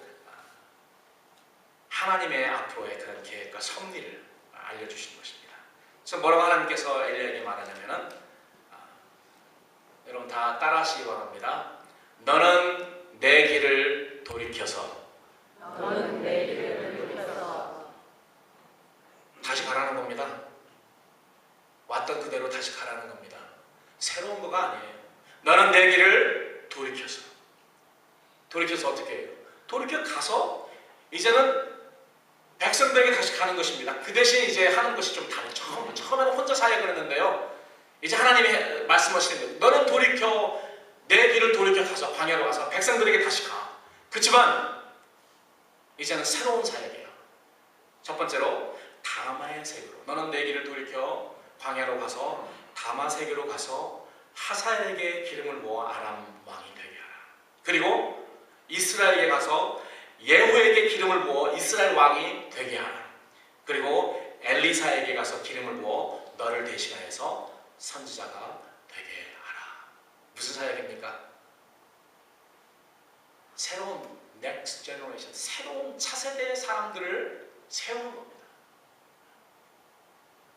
하나님의 앞으로의 그런 계획과 섭리를 알려주신 것입니다. 그래서 뭐라고 하나님께서 엘리야에게 말하냐면은, 여러분 다 따라하시기 바랍니다. 너는 내 길을 돌이켜서 다시 가라는 겁니다. 왔던 그대로 다시 가라는 겁니다. 새로운 거가 아니에요. 너는 내 길을 돌이켜서 어떻게 해요? 돌이켜 가서 이제는 백성들에게 다시 가는 것입니다. 그 대신 이제 하는 것이 좀 다르죠. 처음에는 혼자 사역을 했는데요. 이제 하나님이 말씀하시는 거예요. 너는 돌이켜, 내 길을 돌이켜 가서 광야로 가서 백성들에게 다시 가. 그렇지만 이제는 새로운 사역이에요. 첫 번째로 다마의색으로, 너는 내 길을 돌이켜 광야로 가서 다마색으로 가서 하사엘에게 기름을 부어 아람 왕이 되게 하라. 그리고 이스라엘에 가서 예후에게 기름을 부어 이스라엘 왕이 되게 하라. 그리고 엘리사에게 가서 기름을 부어 너를 대신하여서 선지자가 되게 하라. 무슨 사역입니까? 새로운 next generation, 새로운 차세대의 사람들을 세우는 겁니다.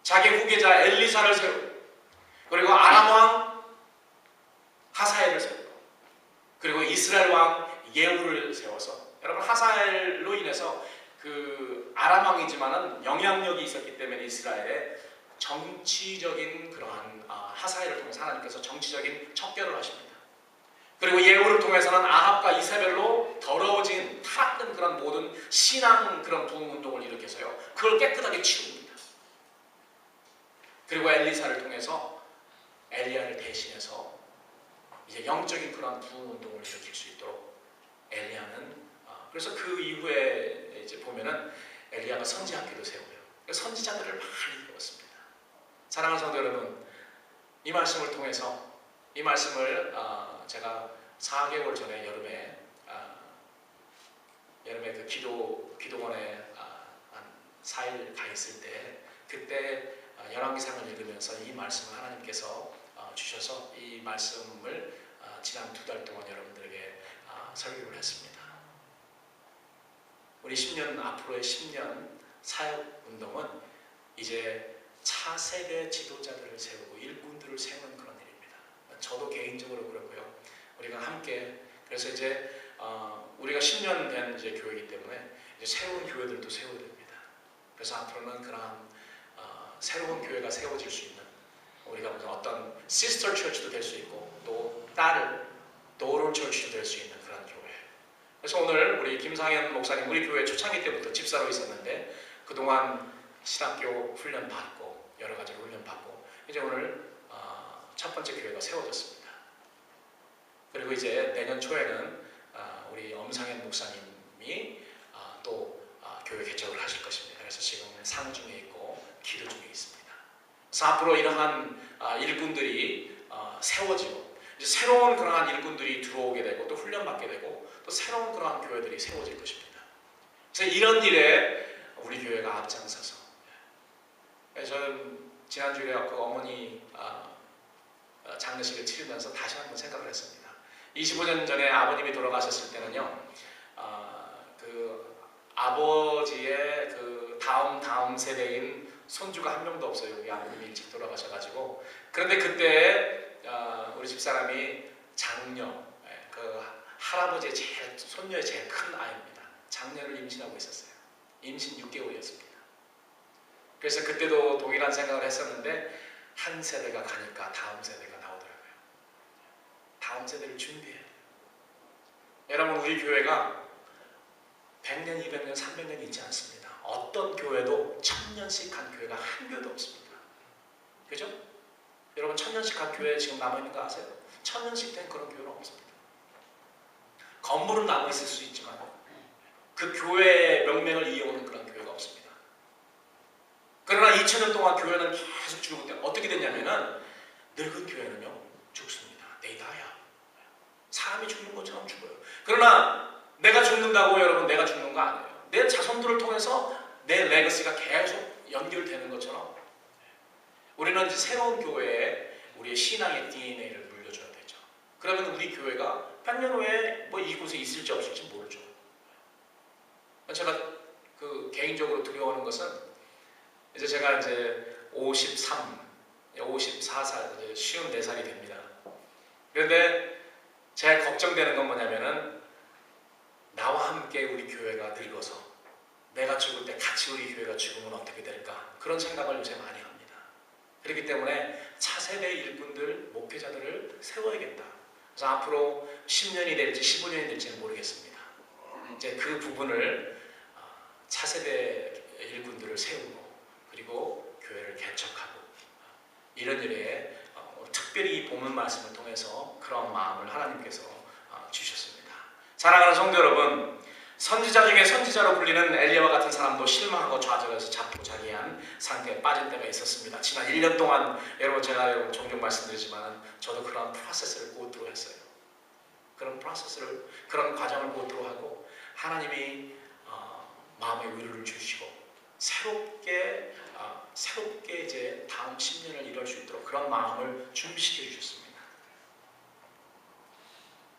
자기 후계자 엘리사를 세우고, 그리고 아람 왕 하사엘을 세우고, 그리고 이스라엘 왕 예후를 세워서, 여러분 하사엘로 인해서 그 아람 왕이지만은 영향력이 있었기 때문에 이스라엘에 정치적인 그러한 하사엘을 통해서 하나님께서 정치적인 척결을 하십니다. 그리고 예후를 통해서는 아합과 이세벨로 더러워진 타락된 그런 모든 신앙 그런 부흥운동을 일으켜서요, 그걸 깨끗하게 치웁니다. 그리고 엘리사를 통해서 엘리야를 대신해서 이제 영적인 그런 부흥운동을 일으킬 수 있도록 엘리야는 그래서 그 이후에 이제 보면은 엘리야가 선지학교도 세우고요, 선지자들을 많이 세웠습니다. 사랑하는 성도 여러분, 이 말씀을 통해서 이 말씀을 제가 4개월 전에 여름에 그 기도원에 한 4일 가 있을 때, 그때 열왕기상을 읽으면서 이 말씀을 하나님께서 주셔서 이 말씀을 지난 2달 동안 여러분들에게 설교를 했습니다. 우리 10년 앞으로의 10년 사역 운동은 이제 차세대 지도자들을 세우고 일꾼들을 세우는 그런 일입니다. 저도 개인적으로 그렇고요. 우리가 함께, 그래서 이제 우리가 10년 된 이제 교회이기 때문에 이제 새로운 교회들도 세워야 됩니다. 그래서 앞으로는 그런 새로운 교회가 세워질 수 있는, 우리가 무슨 어떤 시스터 처치도 될 수 있고 또 딸을 도로 처치도 될 수 있는 그런 교회. 그래서 오늘 우리 김상현 목사님, 우리 교회 초창기 때부터 집사로 있었는데 그동안 신학교 훈련 받고 여러 가지 훈련 받고 이제 오늘 첫 번째 교회가 세워졌습니다. 그리고 이제 내년 초에는 우리 엄상현 목사님이 또 교회 개척을 하실 것입니다. 그래서 지금 상의 중에 있고 기도 중에 있습니다. 그래서 앞으로 이러한 일꾼들이 세워지고 이제 새로운 그러한 일꾼들이 들어오게 되고 또 훈련받게 되고 또 새로운 그러한 교회들이 세워질 것입니다. 그래서 이런 일에 우리 교회가 앞장서서, 저는 지난주에 그 어머니 장례식을 치르면서 다시 한번 생각을 했습니다. 25년 전에 아버님이 돌아가셨을 때는요, 그 아버지의 그 다음 세대인 손주가 한 명도 없어요. 우리 아버님이 일찍 돌아가셔가지고. 그런데 그때 우리 집사람이 장녀, 그 할아버지의 손녀의 제일 큰 아이입니다. 장녀를 임신하고 있었어요. 임신 6개월이었습니다. 그래서 그때도 동일한 생각을 했었는데 한 세대가 가니까 다음 세대가 나오더라고요. 다음 세대를 준비해야 돼요. 여러분, 우리 교회가 100년, 200년, 300년 있지 않습니다. 어떤 교회도 1000년씩 한 교회가 한 교회도 없습니다. 그죠? 여러분, 1000년씩 한 교회 지금 남아있는 거 아세요? 1000년씩 된 그런 교회는 없습니다. 건물은 남아있을 수 있지만 그 교회의 명맥을 이어오는 그런 교회가 없습니다. 그러나 2000년 동안 교회는 계속 죽을 때 어떻게 됐냐면은 늙은 교회는요 죽습니다. 내다야. 사람이 죽는 것처럼 죽어요. 그러나 내가 죽는다고 여러분 내가 죽는 거 아니에요. 내 자손들을 통해서 내 레거시가 계속 연결되는 것처럼 우리는 이제 새로운 교회에 우리의 신앙의 DNA를 물려줘야 되죠. 그러면 우리 교회가 100년 후에 뭐 이곳에 있을지 없을지 모르죠. 제가 그 개인적으로 두려워하는 것은 이제 제가 이제 54살, 이제 54살이 됩니다. 그런데 제가 걱정되는 건 뭐냐면은 나와 함께 우리 교회가 늙어서 내가 죽을 때 같이 우리 교회가 죽으면 어떻게 될까? 그런 생각을 요새 많이 합니다. 그렇기 때문에 차세대 일꾼들, 목회자들을 세워야겠다. 그래서 앞으로 10년이 될지 15년이 될지는 모르겠습니다. 이제 그 부분을 차세대 일꾼들을 세우고 그리고 교회를 개척하고 이런 일에 특별히 이 본문 말씀을 통해서 그런 마음을 하나님께서 주셨습니다. 사랑하는 성도 여러분, 선지자 중에 선지자로 불리는 엘리야와 같은 사람도 실망하고 좌절해서 자포자기한 상태에 빠진 때가 있었습니다. 지난 1년 동안 여러분 제가 여러분 종종 말씀드리지만 저도 그런 프로세스를 고트로 했어요. 그런 프로세스를, 그런 과정을 고트로 하고 하나님이 마음의 위로를 주시고 새롭게 이제 다음 10년을 이룰 수 있도록 그런 마음을 준비시켜 주셨습니다.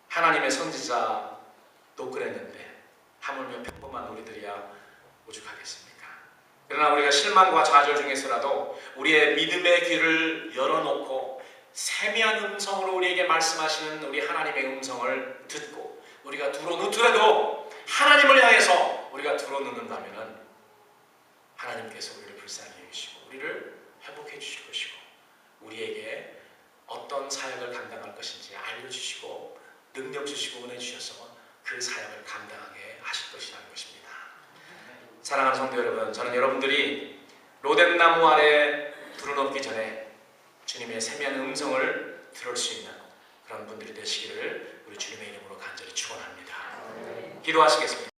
하나님의 선지자도 그랬는데 하물며 평범한 우리들이야 오죽하겠습니까? 그러나 우리가 실망과 좌절 중에서라도 우리의 믿음의 귀를 열어놓고 세미한 음성으로 우리에게 말씀하시는 우리 하나님의 음성을 듣고 우리가 두려놓더라도 하나님을 향해서 우리가 두려놓는다면 하나님께서 우리를 불쌍히 여기시고 우리를 회복해 주실 것이고 우리에게 어떤 사역을 감당할 것인지 알려주시고 능력 주시고 은혜 주셔서 그 사역을 감당하게 하실 것이라는 것입니다. 사랑하는 성도 여러분, 저는 여러분들이 로뎀나무 아래 두루눕기 전에 주님의 세미한 음성을 들을 수 있는 그런 분들이 되시기를 우리 주님의 이름으로 간절히 축원합니다. 기도하시겠습니다.